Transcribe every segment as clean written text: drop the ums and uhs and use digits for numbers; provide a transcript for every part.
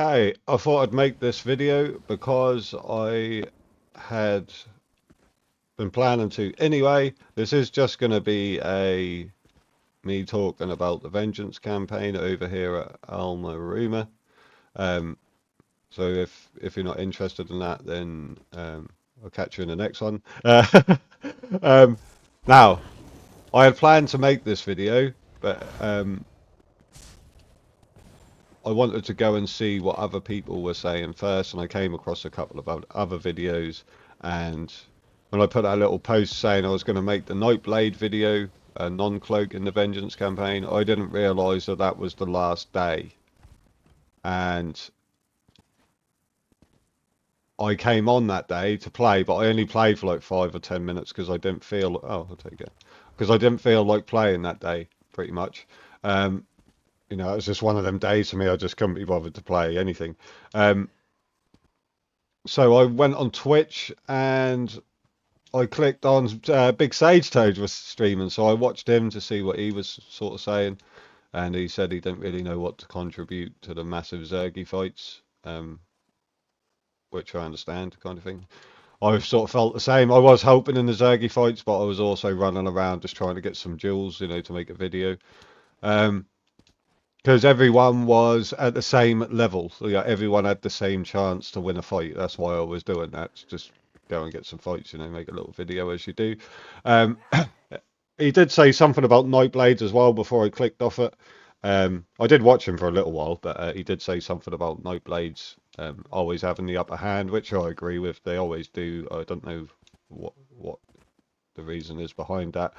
Okay, I thought I'd make this video because I had been planning to anyway. This is just going to be me talking about the Vengeance campaign over here at Alma. Um, so if you're not interested in that, then I'll catch you in the next one. Um, Now, I had planned to make this video, but I wanted to go and see what other people were saying first, and I came across a couple of other videos. And when I put that little post saying I was going to make the Nightblade video, non-cloak in the Vengeance campaign, I didn't realise that that was the last day. And I came on that day to play, but I only played for like 5 or 10 minutes because I didn't feel. Oh, I'll take it. Because I didn't feel like playing that day, pretty much. Um, it was just one of them days for me. I just couldn't be bothered to play anything. Um, so I went on Twitch and I clicked on Big Sage Toad was streaming, so I watched him to see what he was sort of saying, and he said he didn't really know what to contribute to the massive Zergy fights, which I understand, kind of thing. I sort of felt the same. I was hoping in the Zergy fights, but I was also running around just trying to get some jewels, to make a video. Because everyone was at the same level. So, yeah, everyone had the same chance to win a fight. That's why I was doing that. Just go and get some fights, make a little video as you do. Um, he did say something about Nightblades as well before I clicked off it. I did watch him for a little while, but he did say something about Nightblades always having the upper hand, which I agree with. They always do. I don't know what the reason is behind that.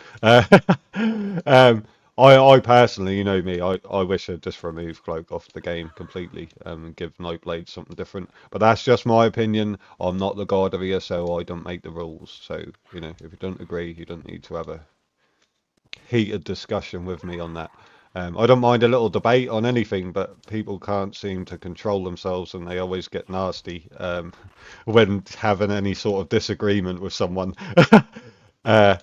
I personally, you know me, I wish I'd just remove Cloak off the game completely and give Nightblade something different. But that's just my opinion. I'm not the god of ESO. I don't make the rules. So, if you don't agree, you don't need to have a heated discussion with me on that. I don't mind a little debate on anything, but people can't seem to control themselves and they always get nasty when having any sort of disagreement with someone. Uh,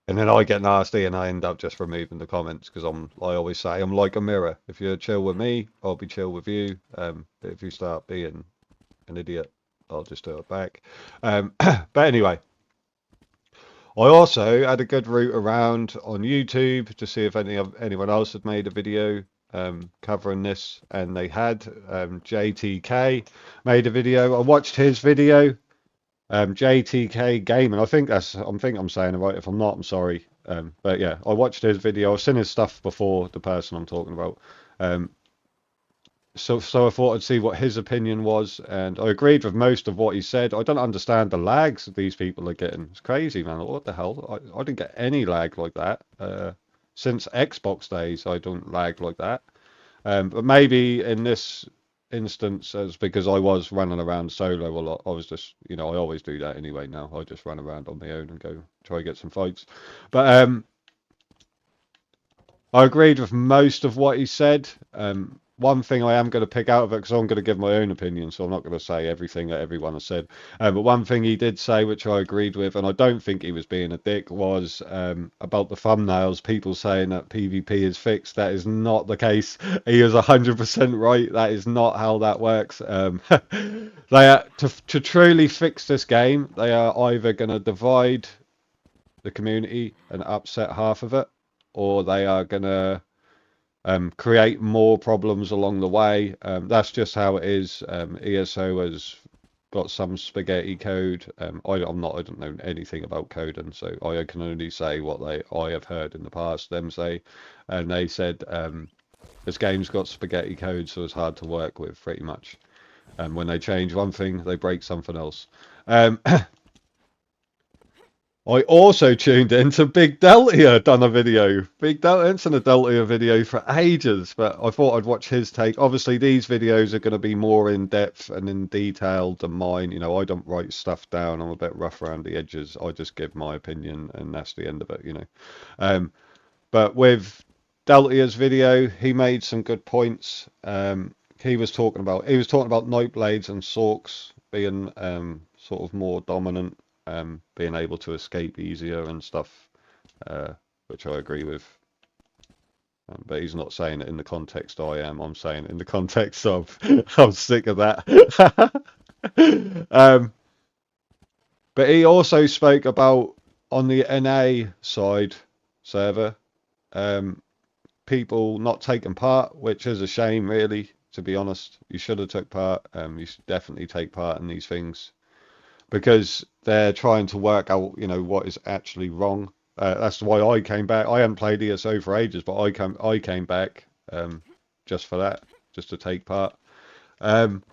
and then I get nasty and I end up just removing the comments because I always say I'm like a mirror. If you're chill with me, I'll be chill with you. But if you start being an idiot, I'll just do it back. But anyway, I also had a good route around on YouTube to see if anyone else had made a video covering this, and they had. JTK made a video. I watched his video. JTK Gaming. I'm saying it right. If I'm not, I'm sorry. But yeah, I watched his video. I've seen his stuff before. The person I'm talking about. Um, so I thought I'd see what his opinion was, and I agreed with most of what he said. I don't understand the lags that these people are getting. It's crazy, man. What the hell? I didn't get any lag like that. Since Xbox days, I don't lag like that. But maybe in this instance, it's because I was running around solo a lot. I was just, I always do that anyway now. I just run around on my own and go try to get some fights. But I agreed with most of what he said. One thing I am going to pick out of it, because I'm going to give my own opinion, so I'm not going to say everything that everyone has said. But one thing he did say, which I agreed with, and I don't think he was being a dick, was about the thumbnails. People saying that PvP is fixed. That is not the case. He is 100% right. That is not how that works. They are, to truly fix this game, they are either going to divide the community and upset half of it, or they are going to create more problems along the way. That's just how it is. ESO has got some spaghetti code. I don't know anything about coding, so I can only say what I have heard in the past them say, and they said this game's got spaghetti code, so it's hard to work with pretty much. And when they change one thing, they break something else. I also tuned in to Big Deltia done a video. Big Delta hasn't done a Deltia video for ages, but I thought I'd watch his take. Obviously, these videos are going to be more in depth and in detail than mine. I don't write stuff down. I'm a bit rough around the edges. I just give my opinion, and that's the end of it. But with Deltia's video, he made some good points. He was talking about Nightblades and Sorks being sort of more dominant, being able to escape easier and stuff, which I agree with. But he's not saying it in the context I am. I'm saying it in the context of I'm sick of that. um, but he also spoke about on the NA side server, um, people not taking part, which is a shame, really. To be honest, you should have took part. You should definitely take part in these things because they're trying to work out, what is actually wrong. That's why I came back. I hadn't played ESO for ages, but I came back just for that, just to take part. Um,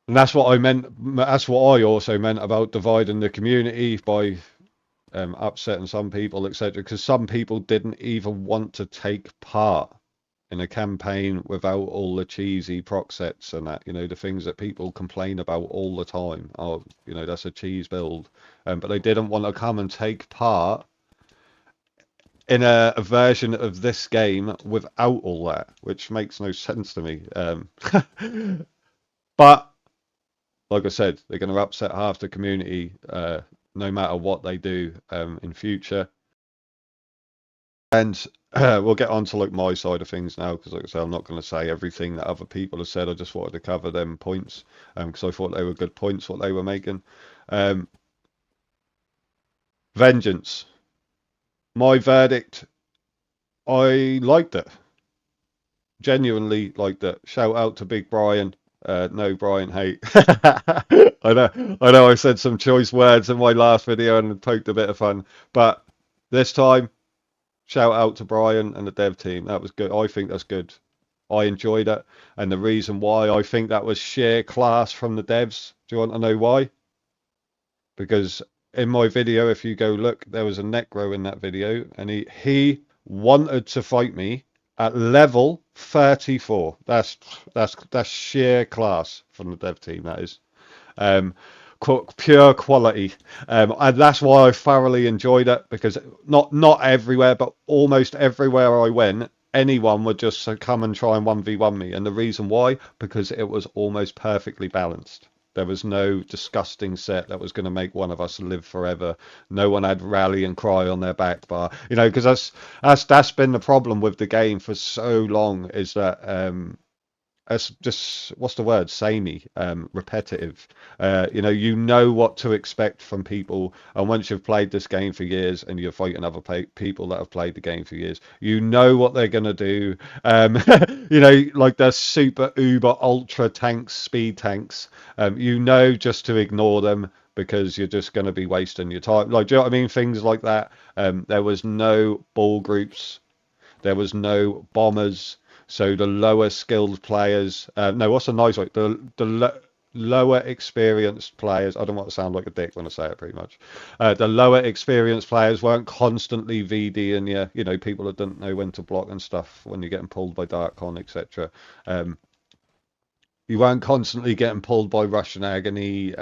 and that's what I meant. That's what I also meant about dividing the community by upsetting some people, etc. Because some people didn't even want to take part in a campaign without all the cheesy proc sets and that, the things that people complain about all the time. Oh, that's a cheese build. But they didn't want to come and take part in a version of this game without all that, which makes no sense to me. But like I said, they're going to upset half the community no matter what they do in future. And we'll get on to like my side of things now, because like I said, I'm not going to say everything that other people have said. I just wanted to cover them points because I thought they were good points, what they were making. Vengeance. My verdict, I liked it. Genuinely liked it. Shout out to Big Brian. No Brian hate. I know I said some choice words in my last video and poked a bit of fun, but this time, shout out to Brian and the dev team. That was good. I think that's good. I enjoyed it. And the reason why I think that was sheer class from the devs. Do you want to know why? Because in my video, if you go look, there was a necro in that video, and he wanted to fight me at level 34. That's sheer class from the dev team. That is. Pure quality, and that's why I thoroughly enjoyed it, because not everywhere, but almost everywhere I went, anyone would just come and try and 1v1 me, and the reason why, because it was almost perfectly balanced. There was no disgusting set that was going to make one of us live forever. No one had rally and cry on their back bar, because that's been the problem with the game for so long, is that it's just, what's the word, samey, repetitive. You know what to expect from people, and once you've played this game for years and you're fighting other people that have played the game for years, you know what they're gonna do. Like the super uber ultra tanks, speed tanks. Just to ignore them, because you're just going to be wasting your time. Like, do you know what I mean? Things like that. There was no ball groups. There was no bombers. So the lower skilled players, no, what's a nice way? The lower experienced players. I don't want to sound like a dick when I say it. Pretty much, the lower experienced players weren't constantly VDing you. People that don't know when to block and stuff when you're getting pulled by Darkon, etc. You weren't constantly getting pulled by Russian Agony.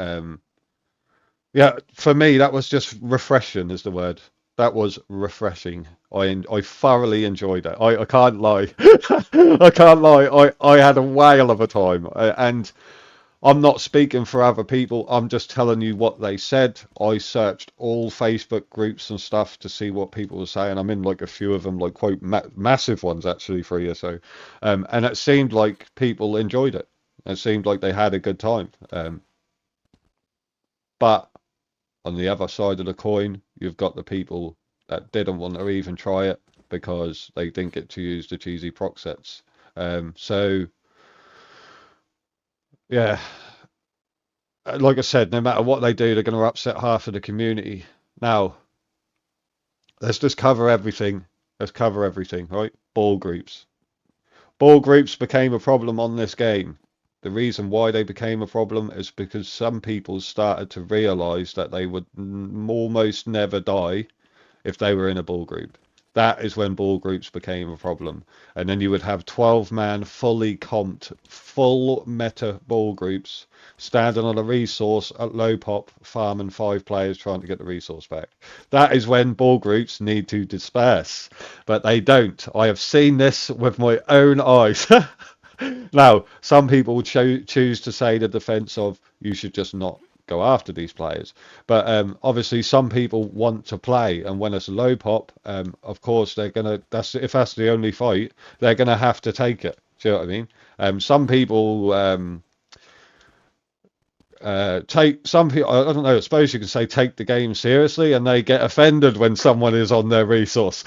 Yeah, for me that was just refreshing, is the word. That was refreshing. I thoroughly enjoyed it. I can't lie. I can't lie. I had a whale of a time. And I'm not speaking for other people. I'm just telling you what they said. I searched all Facebook groups and stuff to see what people were saying. I'm in like a few of them, like quite massive ones actually for ESO. And it seemed like people enjoyed it. It seemed like they had a good time. But on the other side of the coin, you've got the people that didn't want to even try it because they didn't get to use the cheesy proc sets. So, yeah, like I said, no matter what they do, they're going to upset half of the community. Now, let's just cover everything. Let's cover everything, right? Ball groups. Ball groups became a problem on this game. The reason why they became a problem is because some people started to realise that they would almost never die if they were in a ball group. That is when ball groups became a problem. And then you would have 12-man, fully comped, full meta ball groups standing on a resource at low pop, farming 5 players trying to get the resource back. That is when ball groups need to disperse. But they don't. I have seen this with my own eyes. Now, some people choose to say the defense of you should just not go after these players. But obviously, some people want to play, and when it's a low pop, of course they're gonna. That's if that's the only fight, they're gonna have to take it. Do you know what I mean? Some people. Take some people, I don't know, I suppose you could say take the game seriously, and they get offended when someone is on their resource.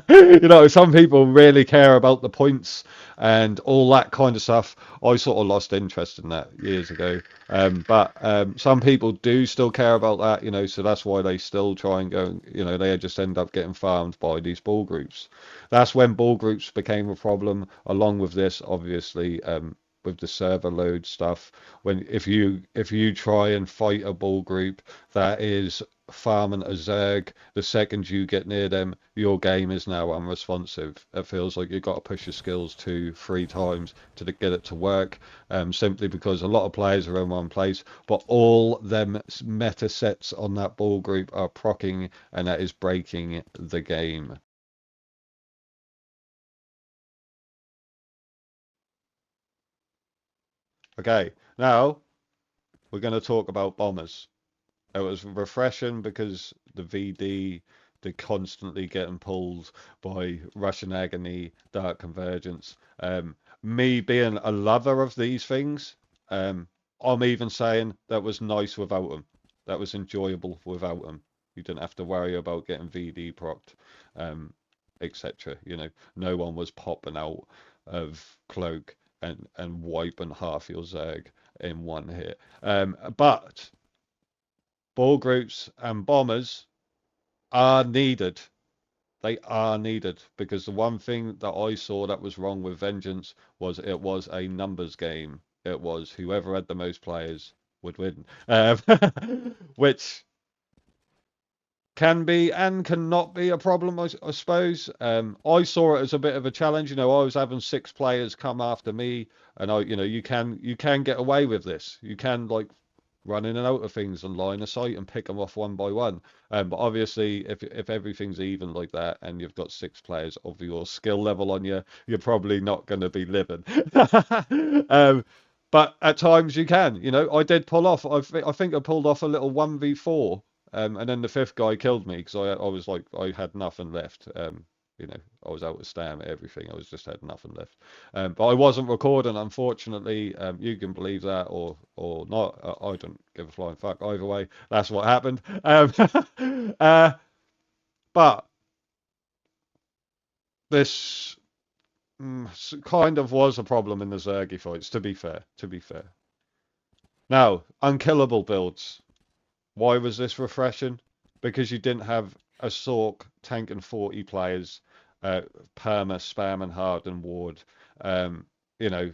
You know, some people really care about the points and all that kind of stuff. I sort of lost interest in that years ago. But some people do still care about that, you know, so that's why they still try and go, you know, they just end up getting farmed by these ball groups. That's when ball groups became a problem, along with this, obviously. With the server load stuff, when if you try and fight a ball group that is farming a Zerg, the second you get near them, your game is now unresponsive. It feels like you've got to push your skills 2, 3 times to get it to work, simply because a lot of players are in one place, but all them meta sets on that ball group are proccing, and that is breaking the game. Okay, now we're going to talk about bombers. It was refreshing because the VD, they're constantly getting pulled by Russian Agony, Dark Convergence. Me being a lover of these things, I'm even saying that was nice without them. That was enjoyable without them. You didn't have to worry about getting VD procced, etc. You know, no one was popping out of cloak and wiping half your Zerg in one hit. But ball groups and bombers are needed. They are needed because the one thing that I saw that was wrong with Vengeance was it was a numbers game. It was whoever had the most players would win, which can be and cannot be a problem, I suppose. I saw it as a bit of a challenge. You know, I was having 6 players come after me, and you can get away with this. You can like run in and out of things and line of sight and pick them off one by one. But obviously, if everything's even like that and you've got 6 players of your skill level on you, you're probably not going to be living. um, but at times you can. You know, I did pull off. I think I pulled off a little 1v4. And then the 5th guy killed me because I was like I had nothing left. You know, I was out of stam, everything. I was just had nothing left. But I wasn't recording, unfortunately. You can believe that or not. I don't give a flying fuck either way. That's what happened. Uh, but this kind of was a problem in the Zergy fights. To be fair, to be fair. Now, unkillable builds. Why was this refreshing? Because you didn't have a Sork tanking 40 players, perma, spam, and hard and ward. You know,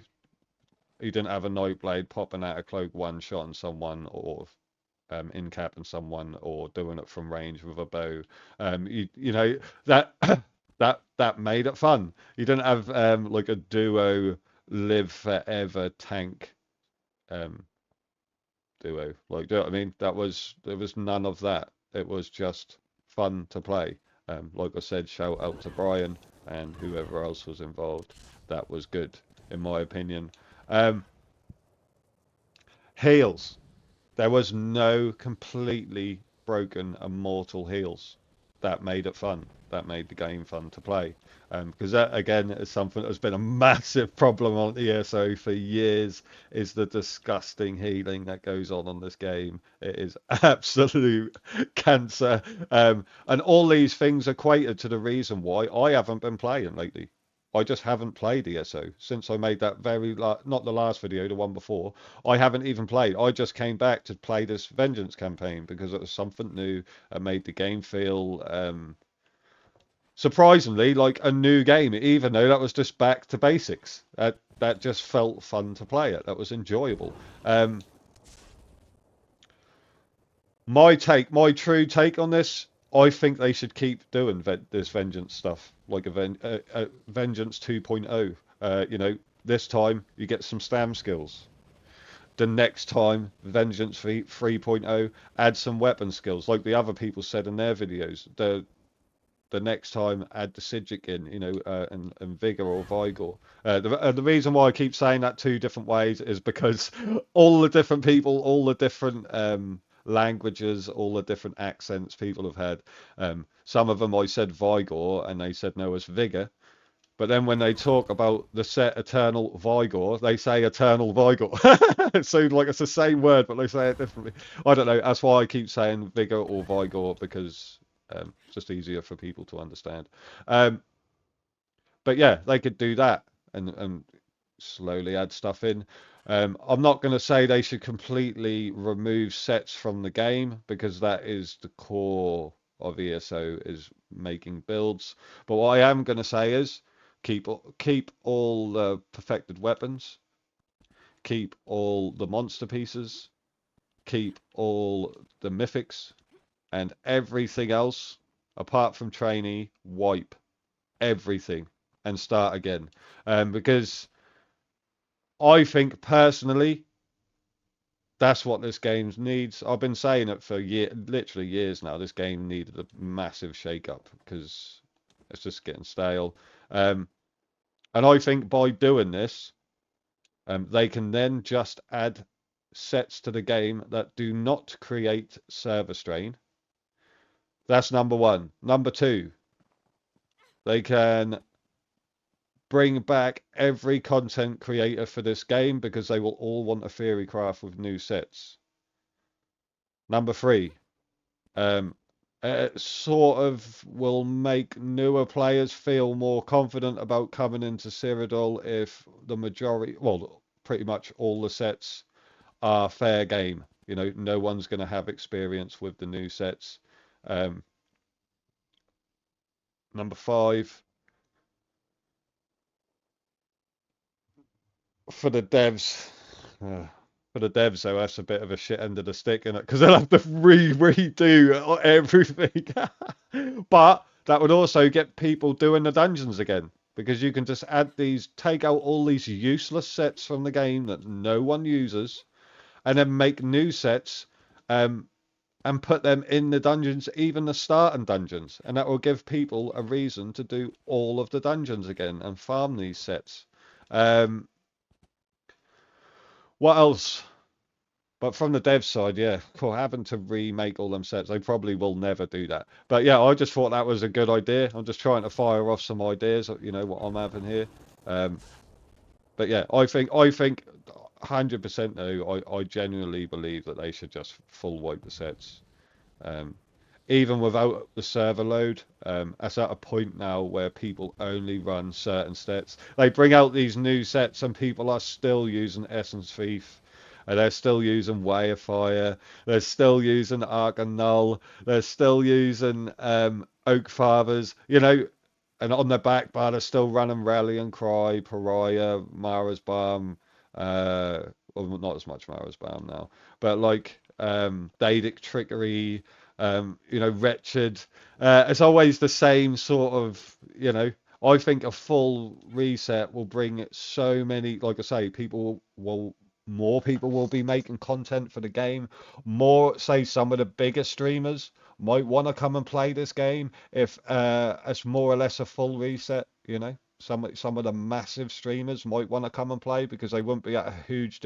you didn't have a Nightblade popping out a cloak one shot on someone, or in capping someone, or doing it from range with a bow. You know that that made it fun. You didn't have like a duo live forever tank um, duo. Like, do you know what I mean? There was none of that. It was just fun to play. Like I said, shout out to Brian and whoever else was involved. That was good, in my opinion. Um, Heals. There was no completely broken immortal heals. That made it fun. That made the game fun to play. Because that again is something that's been a massive problem on ESO for years. Is the disgusting healing that goes on this game. It is absolute cancer. And all these things equated to the reason why I haven't been playing lately. I just haven't played ESO since I made that not the last video, the one before. I haven't even played. I just came back to play this Vengeance campaign because it was something new and made the game feel surprisingly like a new game, even though that was just back to basics. That just felt fun to play it. That was enjoyable. My true take on this, I think they should keep doing this Vengeance stuff, like a Vengeance 2.0. You know, this time you get some stam skills. The next time, Vengeance 3.0, add some weapon skills, like the other people said in their videos. the next time add the Sigic in, and Vigor or Vigor. The reason why I keep saying that two different ways is because all the different people, all the different languages, all the different accents people have had. Some of them I said Vigor and they said no, it's Vigor. But then when they talk about the set Eternal Vigor, they say Eternal Vigor. So like it's the same word, but they say it differently. I don't know. That's why I keep saying Vigor or Vigor because it's just easier for people to understand. Um, but yeah, they could do that and slowly add stuff in. I'm not going to say they should completely remove sets from the game because that is the core of ESO is making builds. But what I am going to say is keep all the perfected weapons, keep all the monster pieces, keep all the mythics, and everything else apart from trainee, wipe everything and start again. Because I think personally that's what this game needs. I've been saying it for literally years now. This game needed a massive shake-up because it's just getting stale. Um, and I think by doing this, they can then just add sets to the game that do not create server strain. That's number one. Number two, they can bring back every content creator for this game because they will all want a theory craft with new sets. Number three, um, it sort of will make newer players feel more confident about coming into Cyrodiil if the majority, well, pretty much all the sets are fair game. No one's going to have experience with the new sets. Um, Number five, for the devs. Uh, for the devs, though, that's a bit of a shit end of the stick, innit? Because they'll have to redo everything. But that would also get people doing the dungeons again. Because you can just take out all these useless sets from the game that no one uses, and then make new sets, um, and put them in the dungeons, even the starting dungeons. And that will give people a reason to do all of the dungeons again and farm these sets. Um, what else? But from the dev side, yeah, cool. Having to remake all them sets, they probably will never do that. But yeah, I just thought that was a good idea. I'm just trying to fire off some ideas, what I'm having here. Um, but yeah, I think 100% though, I genuinely believe that they should just full wipe the sets. Um, Even without the server load, that's at a point now where people only run certain sets. They bring out these new sets and people are still using Essence Thief. And they're still using Way of Fire. They're still using Arc and Null. They're still using Oak Fathers. And on the back bar, they're still running Rally and Cry, Pariah, Mara's Balm. Well, not as much Mara's Balm now, but like Daedic Trickery, Wretched. It's always the same sort of. I think a full reset will bring so many, like I say, more people will be making content for the game. More, say, some of the bigger streamers might want to come and play this game if it's more or less a full reset. Some of the massive streamers might want to come and play because they won't be at a huge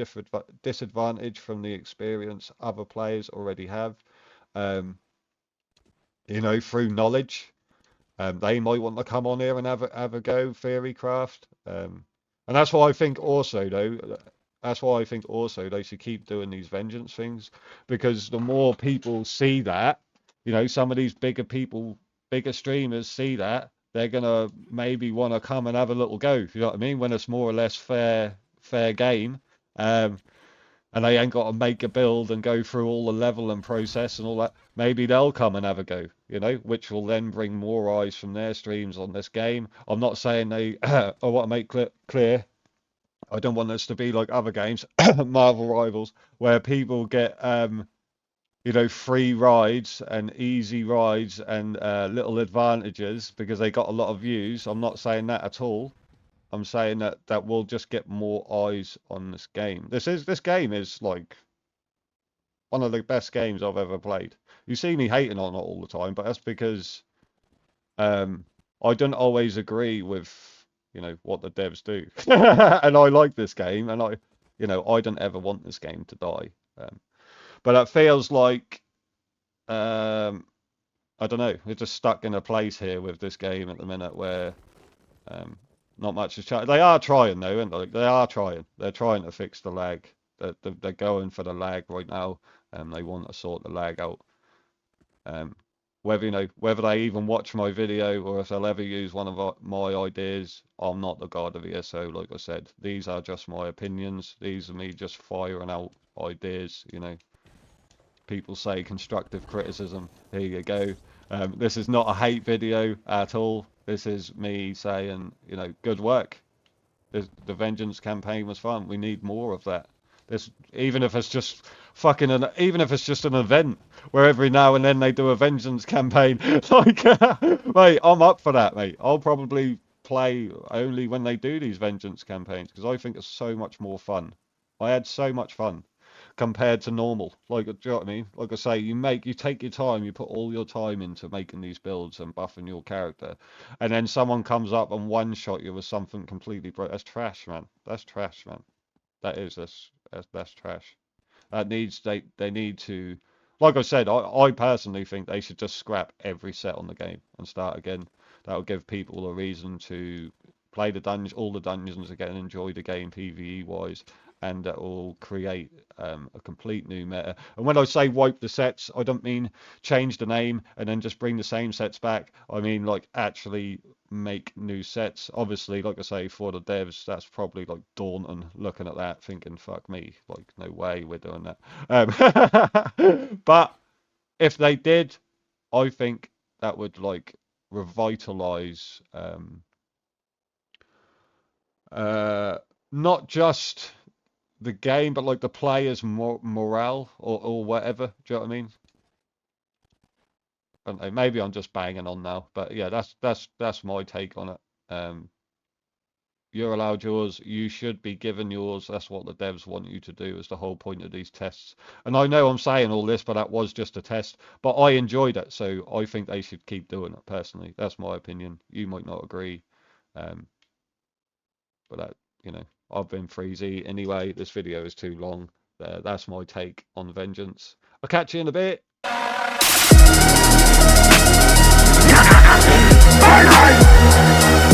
disadvantage from the experience other players already have. Um, through knowledge. They might want to come on here and have a go, theory craft. And that's why I think also though, that's why I think also they should keep doing these vengeance things because the more people see that, some of these bigger streamers see that, they're gonna maybe want to come and have a little go. You know what I mean? When it's more or less fair game. Um, and they ain't got to make a build and go through all the leveling process and all that. Maybe they'll come and have a go, which will then bring more eyes from their streams on this game. I'm not saying I want to make clear. I don't want this to be like other games, Marvel Rivals, where people get free rides and easy rides and little advantages because they got a lot of views. I'm not saying that at all. I'm saying that we'll just get more eyes on this game. This game is like one of the best games I've ever played. You see me hating on it all the time, but that's because I don't always agree with, what the devs do. And I like this game, and I don't ever want this game to die. But it feels like, um, I don't know, we're just stuck in a place here with this game at the minute where um, not much is changing. They are trying though, and they are trying. They're trying to fix the lag. They're going for the lag right now, and they want to sort the lag out. Um, whether they even watch my video or if they'll ever use one of my ideas, I'm not the god of ESO. Like I said, these are just my opinions. These are me just firing out ideas. People say constructive criticism. Here you go. This is not a hate video at all. This is me saying, good work. The Vengeance campaign was fun. We need more of that. This, even if it's just even if it's just an event where every now and then they do a Vengeance campaign, like, mate, I'm up for that, mate. I'll probably play only when they do these Vengeance campaigns because I think it's so much more fun. I had so much fun compared to normal. Like, do you know what I mean? Like I say, you take your time, you put all your time into making these builds and buffing your character, and then someone comes up and one shot you with something completely broke. That's trash, man. That's trash, man. That's trash. They need to, like I said, I personally think they should just scrap every set on the game and start again. That will give people a reason to play all the dungeons again, enjoy the game PvE wise, and that will create a complete new meta. And when I say wipe the sets, I don't mean change the name and then just bring the same sets back. I mean like actually make new sets. Obviously, like I say, for the devs, that's probably like daunting looking at that, thinking, fuck me, like no way we're doing that. But if they did, I think that would like revitalize uh, not just the game, but like the players' morale or whatever. Do you know what I mean? I don't know, maybe I'm just banging on now, but yeah, that's my take on it. Um, you're allowed yours. You should be given yours. That's what the devs want you to do. Is the whole point of these tests. And I know I'm saying all this, but that was just a test. But I enjoyed it, so I think they should keep doing it. Personally, that's my opinion. You might not agree, um, but I've been freezy anyway. This video is too long. That's my take on Vengeance. I'll catch you in a bit. Bye, bye.